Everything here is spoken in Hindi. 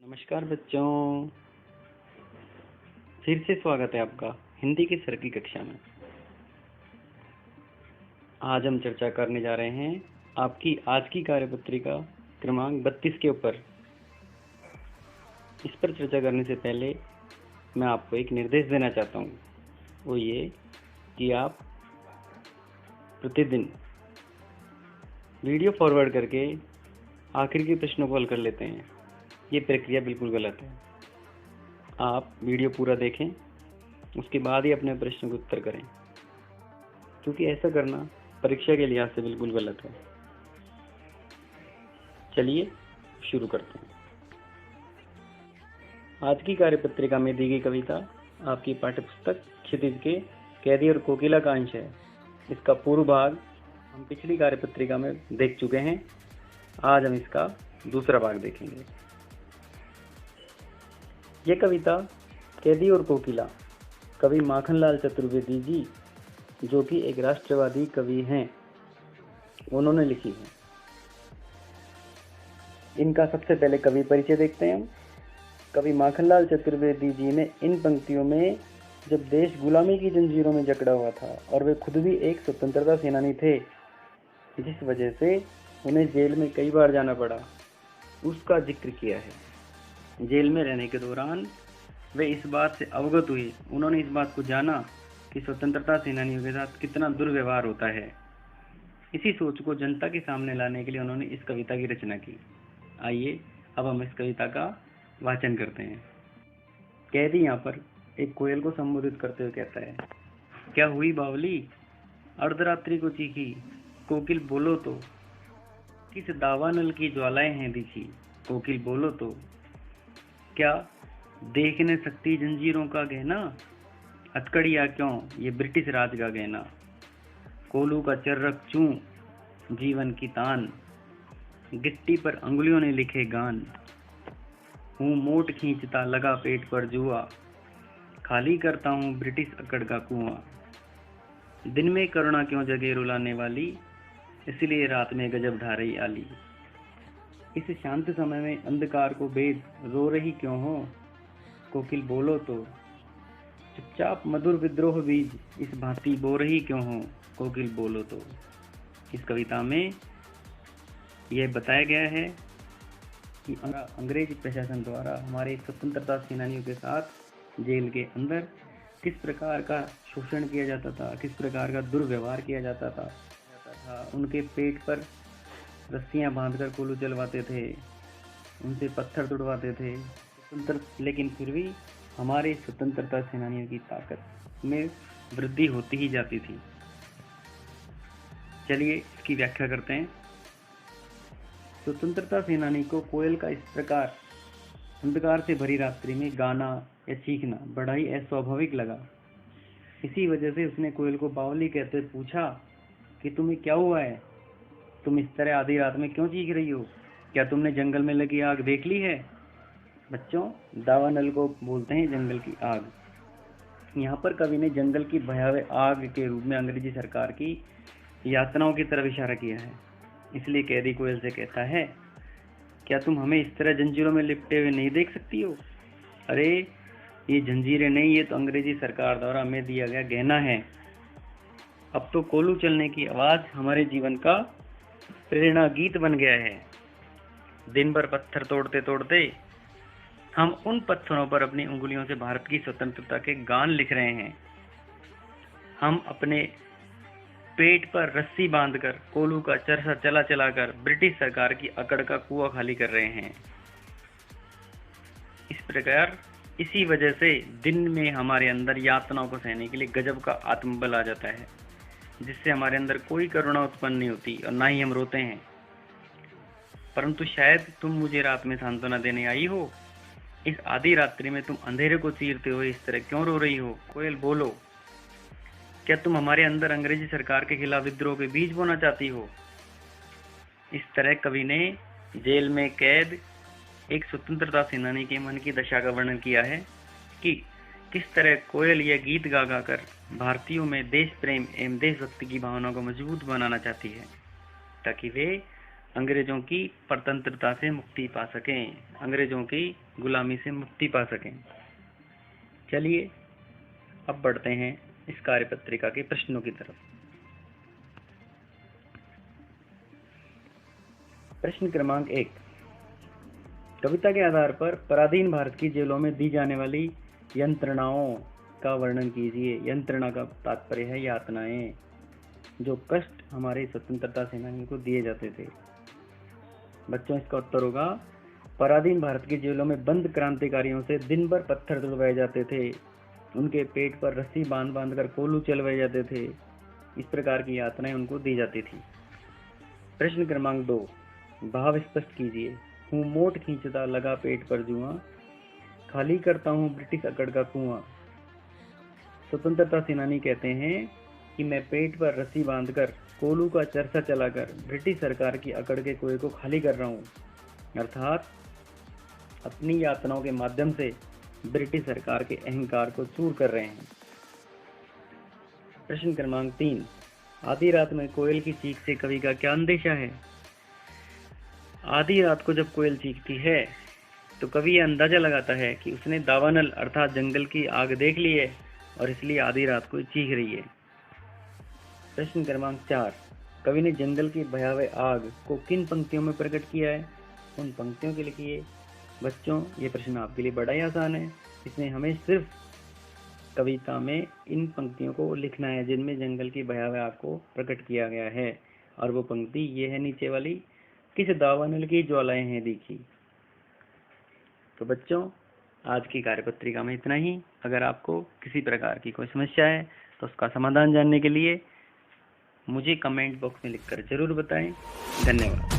नमस्कार बच्चों, फिर से स्वागत है आपका हिंदी की सर की कक्षा में। आज हम चर्चा करने जा रहे हैं आपकी आज की कार्यपत्रिका क्रमांक 32 के ऊपर। इस पर चर्चा करने से पहले मैं आपको एक निर्देश देना चाहता हूँ, वो ये कि आप प्रतिदिन वीडियो फॉरवर्ड करके आखिर के प्रश्नों को हल कर लेते हैं। ये प्रक्रिया बिल्कुल गलत है। आप वीडियो पूरा देखें, उसके बाद ही अपने प्रश्न के उत्तर करें, क्योंकि ऐसा करना परीक्षा के लिहाज से बिल्कुल गलत है। चलिए शुरू करते हैं। आज की कार्यपत्रिका में दी गई कविता आपकी पाठ्यपुस्तक क्षितिज के कैदी और कोकिला का अंश है। इसका पूर्व भाग हम पिछली कार्यपत्रिका में देख चुके हैं। आज हम इसका दूसरा भाग देखेंगे। यह कविता कैदी और कोकिला कवि माखनलाल चतुर्वेदी जी, जो कि एक राष्ट्रवादी कवि हैं, उन्होंने लिखी है। इनका सबसे पहले कवि परिचय देखते हैं हम। कवि माखनलाल चतुर्वेदी जी ने इन पंक्तियों में, जब देश गुलामी की जंजीरों में जकड़ा हुआ था और वे खुद भी एक स्वतंत्रता सेनानी थे, जिस वजह से उन्हें जेल में कई बार जाना पड़ा, उसका जिक्र किया है। जेल में रहने के दौरान वे इस बात से अवगत हुए, उन्होंने इस बात को जाना कि स्वतंत्रता सेनानियों के साथ कितना दुर्व्यवहार होता है। इसी सोच को जनता के सामने लाने के लिए उन्होंने इस कविता की रचना की। आइए अब हम इस कविता का वाचन करते हैं। कैदी यहाँ पर एक कोयल को संबोधित करते हुए कहता है, क्या हुई बावली, अर्धरात्रि को चीखी, कोकिल बोलो तो, किस दावानल की ज्वालाएं हैं दिखी, कोकिल बोलो तो, क्या देख न सकती जंजीरों का गहना, हथकड़ियाँ क्यों ये ब्रिटिश राज का गहना, कोलू का चर्रक चूं जीवन की तान, गिट्टी पर अंगुलियों ने लिखे गान, हूँ मोट खींचता लगा पेट पर जुआ, खाली करता हूँ ब्रिटिश अकड़ का कुआं, दिन में करुणा क्यों जगे रुलाने वाली, इसलिए रात में गजब ढा रही आली, इस शांत समय में अंधकार को भेद रो रही क्यों हो, कोकिल बोलो तो, चुपचाप मधुर विद्रोह बीज इस भांति बो रही क्यों हो, कोकिल बोलो तो। इस कविता में यह बताया गया है कि अंग्रेज प्रशासन द्वारा हमारे स्वतंत्रता सेनानियों के साथ जेल के अंदर किस प्रकार का शोषण किया जाता था, किस प्रकार का दुर्व्यवहार किया जाता था। उनके पेट पर रस्सियां बांधकर कोलू जलवाते थे, उनसे पत्थर तुड़वाते थे, लेकिन फिर भी हमारे स्वतंत्रता सेनानियों की ताकत में वृद्धि होती ही जाती थी। चलिए इसकी व्याख्या करते हैं। स्वतंत्रता सेनानी को कोयल का इस प्रकार अंधकार से भरी रात्रि में गाना या चीखना बड़ा ही अस्वाभाविक लगा। इसी वजह से उसने कोयल को बावली कहते पूछा कि तुम्हें क्या हुआ है, तुम इस तरह आधी रात में क्यों चीख रही हो, क्या तुमने जंगल में लगी आग देख ली है। बच्चों, दावानल को बोलते हैं जंगल की आग। यहाँ पर कवि ने जंगल की भयावह आग के रूप में अंग्रेजी सरकार की यातनाओं की तरफ इशारा किया है। इसलिए कैदी कोयल से कहता है, क्या तुम हमें इस तरह जंजीरों में लिपटे हुए नहीं देख सकती हो। अरे ये जंजीरें नहीं, ये तो अंग्रेजी सरकार द्वारा हमें दिया गया गहना है। अब तो कोलू चलने की आवाज हमारे जीवन का प्रेरणा गीत बन गया है। दिन भर पत्थर तोड़ते तोड़ते हम उन पत्थरों पर अपनी उंगलियों से भारत की स्वतंत्रता के गान लिख रहे हैं। हम अपने पेट पर रस्सी बांधकर कोलू का चरखा चला चलाकर ब्रिटिश सरकार की अकड़ का कुआं खाली कर रहे हैं। इस प्रकार इसी वजह से दिन में हमारे अंदर यातनाओं को सहने के लिए गजब का आत्मबल आ जाता है, जिससे हमारे अंदर कोई करुणा उत्पन्न नहीं होती और ना ही हम रोते हैं। परंतु शायद तुम मुझे रात में सांत्वना देने आई हो। इस आधी रात्रि में तुम अंधेरे को चीरते हुए इस तरह क्यों रो रही हो। कोयल बोलो, क्या तुम हमारे अंदर अंग्रेजी सरकार के खिलाफ विद्रोह के बीज बोना चाहती हो। इस तरह कवि ने जेल में कैद एक स्वतंत्रता सेनानी के मन की दशा का वर्णन किया है कि किस तरह कोयल यह गीत गा गा कर भारतीयों में देश प्रेम एवं देशभक्ति की भावना को मजबूत बनाना चाहती है, ताकि वे अंग्रेजों की परतंत्रता से मुक्ति पा सकें, अंग्रेजों की गुलामी से मुक्ति पा सकें। चलिए अब बढ़ते हैं इस कार्यपत्रिका के प्रश्नों की तरफ। प्रश्न क्रमांक 1, कविता के आधार पर पराधीन भारत की जेलों में दी जाने वाली यंत्रणाओं का वर्णन कीजिए। यंत्रणा का तात्पर्य है यातनाएं, जो कष्ट हमारे स्वतंत्रता सेनानियों को दिए जाते थे। बच्चों, इसका उत्तर होगा पराधीन भारत की जेलों में बंद क्रांतिकारियों से दिन भर पत्थर तुड़वाए जाते थे, उनके पेट पर रस्सी बांध बांध कर कोलू चलवाए जाते थे। इस प्रकार की यातनाएं उनको दी जाती थी। प्रश्न क्रमांक 2, भाव स्पष्ट कीजिए। हूँ मोट खींचता लगा पेट पर जुआ, खाली करता हूँ ब्रिटिश अकड़ का कुआं। स्वतंत्रता सेनानी कहते हैं कि मैं पेट पर रस्सी बांधकर कोलू का चरसा चलाकर ब्रिटिश सरकार की अकड़ के कुएं को खाली कर रहा हूँ, अर्थात अपनी यातनाओं के माध्यम से ब्रिटिश सरकार के अहंकार को चूर कर रहे हैं। प्रश्न क्रमांक 3, आधी रात में कोयल की चीख से कवि का क्या अंदेशा है? आधी रात को जब कोयल चीखती है तो कवि यह अंदाजा लगाता है कि उसने दावानल अर्थात जंगल की आग देख ली है और इसलिए आधी रात को चीख रही है। प्रश्न क्रमांक 4, कवि ने जंगल की भयावह आग को किन पंक्तियों में प्रकट किया है? उन पंक्तियों के लिखिए। बच्चों, ये प्रश्न आपके लिए बड़ा ही आसान है। इसमें हमें सिर्फ कविता में इन पंक्तियों को लिखना है जिनमें जंगल की भयावह आग को प्रकट किया गया है, और वो पंक्ति ये है नीचे वाली, किस दावानल की ज्वालाएं हैं दिखी। तो बच्चों, आज की कार्यपत्रिका में इतना ही। अगर आपको किसी प्रकार की कोई समस्या है तो उसका समाधान जानने के लिए मुझे कमेंट बॉक्स में लिखकर जरूर बताएं। धन्यवाद।